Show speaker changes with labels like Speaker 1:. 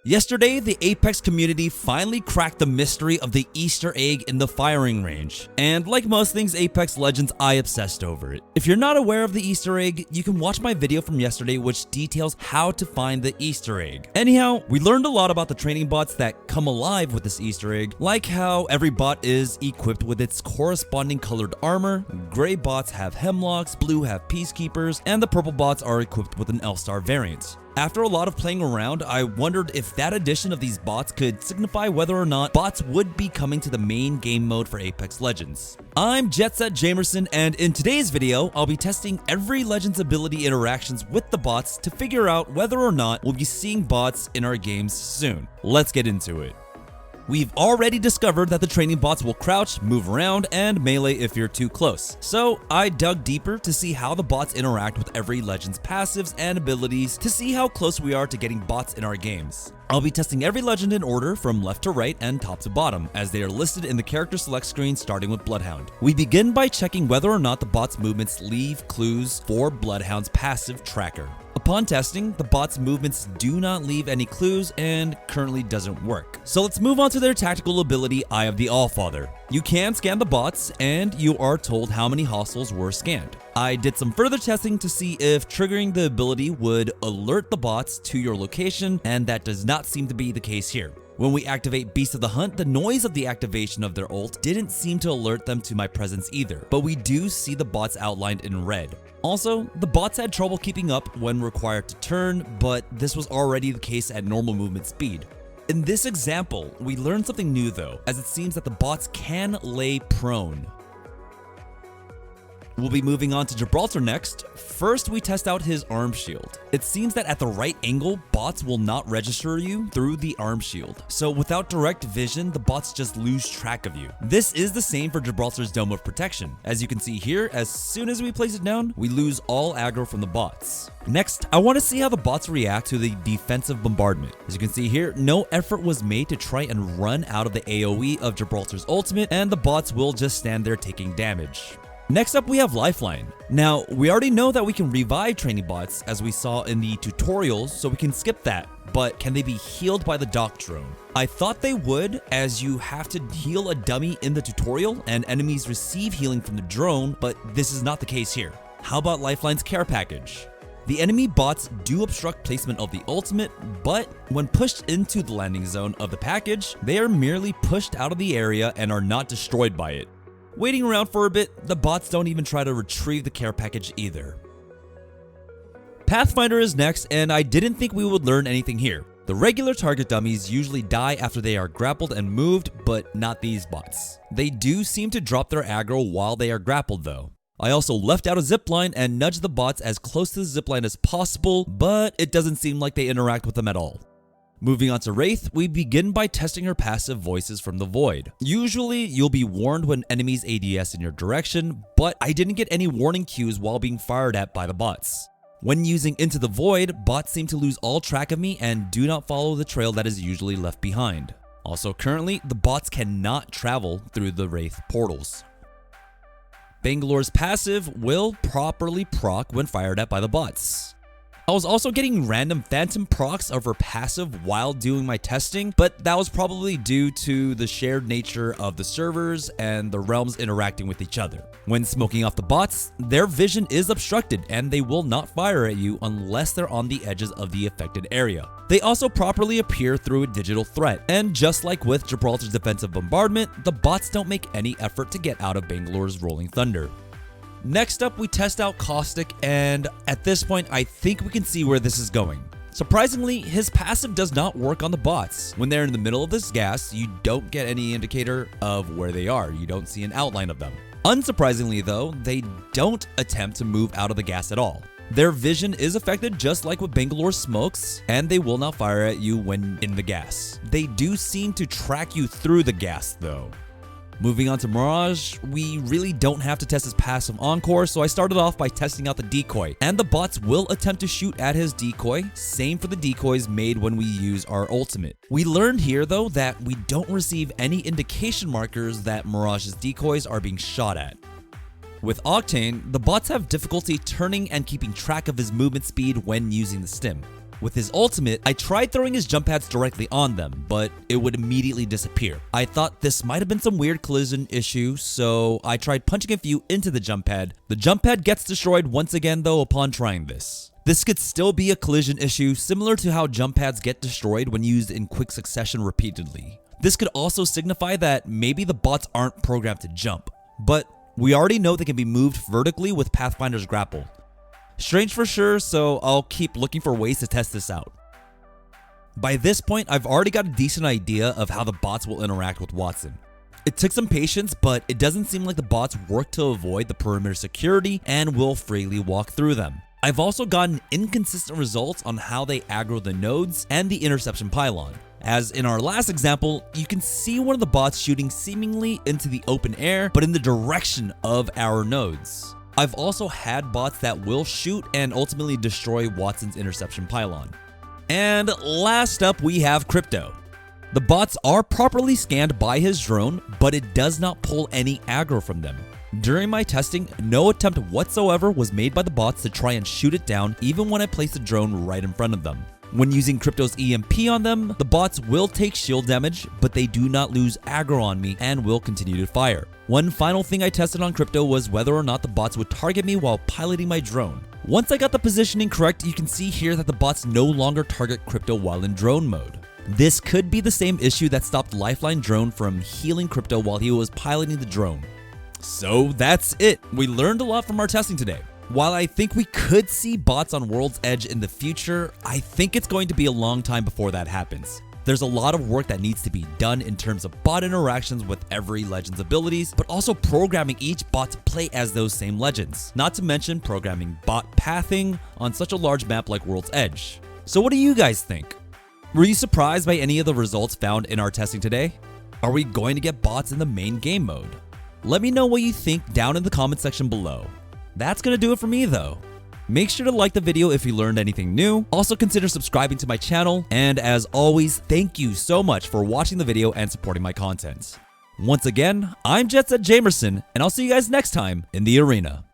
Speaker 1: Yesterday, the Apex community finally cracked the mystery of the Easter egg in the firing range. And like most things Apex Legends, I obsessed over it. If you're not aware of the Easter egg, you can watch my video from yesterday which details how to find the Easter egg. Anyhow, we learned a lot about the training bots that come alive with this Easter egg, like how every bot is equipped with its corresponding colored armor, gray bots have hemlocks, blue have peacekeepers, and the purple bots are equipped with an L-Star variant. After a lot of playing around, I wondered if that addition of these bots could signify whether or not bots would be coming to the main game mode for Apex Legends. I'm Jet Set Jamerson, and in today's video, I'll be testing every Legends ability interactions with the bots to figure out whether or not we'll be seeing bots in our games soon. Let's get into it. We've already discovered that the training bots will crouch, move around, and melee if you're too close. So I dug deeper to see how the bots interact with every Legend's passives and abilities to see how close we are to getting bots in our games. I'll be testing every Legend in order from left to right and top to bottom, as they are listed in the character select screen starting with Bloodhound. We begin by checking whether or not the bot's movements leave clues for Bloodhound's passive tracker. Upon testing, the bot's movements do not leave any clues and currently doesn't work. So let's move on to their tactical ability, Eye of the Allfather. You can scan the bots and you are told how many hostiles were scanned. I did some further testing to see if triggering the ability would alert the bots to your location, and that does not seem to be the case here. When we activate Beast of the Hunt, the noise of the activation of their ult didn't seem to alert them to my presence either, but we do see the bots outlined in red. Also, the bots had trouble keeping up when required to turn, but this was already the case at normal movement speed. In this example, we learned something new though, as it seems that the bots can lay prone. We'll be moving on to Gibraltar next. First, we test out his arm shield. It seems that at the right angle, bots will not register you through the arm shield. So without direct vision, the bots just lose track of you. This is the same for Gibraltar's Dome of Protection. As you can see here, as soon as we place it down, we lose all aggro from the bots. Next, I want to see how the bots react to the defensive bombardment. As you can see here, no effort was made to try and run out of the AoE of Gibraltar's ultimate, and the bots will just stand there taking damage. Next up, we have Lifeline. Now, we already know that we can revive training bots as we saw in the tutorials, so we can skip that, but can they be healed by the Dock Drone? I thought they would, as you have to heal a dummy in the tutorial and enemies receive healing from the drone, but this is not the case here. How about Lifeline's care package? The enemy bots do obstruct placement of the ultimate, but when pushed into the landing zone of the package, they are merely pushed out of the area and are not destroyed by it. Waiting around for a bit, the bots don't even try to retrieve the care package either. Pathfinder is next, and I didn't think we would learn anything here. The regular target dummies usually die after they are grappled and moved, but not these bots. They do seem to drop their aggro while they are grappled though. I also left out a zipline and nudged the bots as close to the zipline as possible, but it doesn't seem like they interact with them at all. Moving on to Wraith, we begin by testing her passive Voices from the Void. Usually, you'll be warned when enemies ADS in your direction, but I didn't get any warning cues while being fired at by the bots. When using Into the Void, bots seem to lose all track of me and do not follow the trail that is usually left behind. Also currently, the bots cannot travel through the Wraith portals. Bangalore's passive will properly proc when fired at by the bots. I was also getting random phantom procs of her passive while doing my testing, but that was probably due to the shared nature of the servers and the realms interacting with each other. When smoking off the bots, their vision is obstructed and they will not fire at you unless they're on the edges of the affected area. They also properly appear through a digital threat, and just like with Gibraltar's defensive bombardment, the bots don't make any effort to get out of Bangalore's Rolling Thunder. Next up, we test out Caustic, and at this point, I think we can see where this is going. Surprisingly, his passive does not work on the bots. When they're in the middle of this gas, you don't get any indicator of where they are. You don't see an outline of them. Unsurprisingly though, they don't attempt to move out of the gas at all. Their vision is affected just like with Bangalore smokes, and they will not fire at you when in the gas. They do seem to track you through the gas though. Moving on to Mirage, we really don't have to test his passive encore, so I started off by testing out the decoy, and the bots will attempt to shoot at his decoy, same for the decoys made when we use our ultimate. We learned here though that we don't receive any indication markers that Mirage's decoys are being shot at. With OCTANE, the bots have difficulty turning and keeping track of his movement speed when using the stim. With his ultimate, I tried throwing his jump pads directly on them, but it would immediately disappear. I thought this might have been some weird collision issue, so I tried punching a few into the jump pad. The jump pad gets destroyed once again though upon trying this. This could still be a collision issue similar to how jump pads get destroyed when used in quick succession repeatedly. This could also signify that maybe the bots aren't programmed to jump, but we already know they can be moved vertically with Pathfinder's grapple. Strange for sure, so I'll keep looking for ways to test this out. By this point, I've already got a decent idea of how the bots will interact with WATTSON. It took some patience, but it doesn't seem like the bots work to avoid the perimeter security and will freely walk through them. I've also gotten inconsistent results on how they aggro the nodes and the interception pylon. As in our last example, you can see one of the bots shooting seemingly into the open air, but in the direction of our nodes. I've also had bots that will shoot and ultimately destroy WATTSON's interception pylon. And last up, we have Crypto. The bots are properly scanned by his drone, but it does not pull any aggro from them. During my testing, no attempt whatsoever was made by the bots to try and shoot it down even when I placed the drone right in front of them. When using Crypto's EMP on them, the bots will take shield damage, but they do not lose aggro on me and will continue to fire. One final thing I tested on Crypto was whether or not the bots would target me while piloting my drone. Once I got the positioning correct, you can see here that the bots no longer target Crypto while in drone mode. This could be the same issue that stopped Lifeline drone from healing Crypto while he was piloting the drone. So that's it. We learned a lot from our testing today. While I think we could see bots on World's Edge in the future, I think it's going to be a long time before that happens. There's a lot of work that needs to be done in terms of bot interactions with every Legend's abilities, but also programming each bot to play as those same Legends, not to mention programming bot pathing on such a large map like World's Edge. So what do you guys think? Were you surprised by any of the results found in our testing today? Are we going to get bots in the main game mode? Let me know what you think down in the comment section below. That's gonna do it for me though. Make sure to like the video if you learned anything new. Also consider subscribing to my channel. And as always, thank you so much for watching the video and supporting my content. Once again, I'm Jamerson, and I'll see you guys next time in the arena.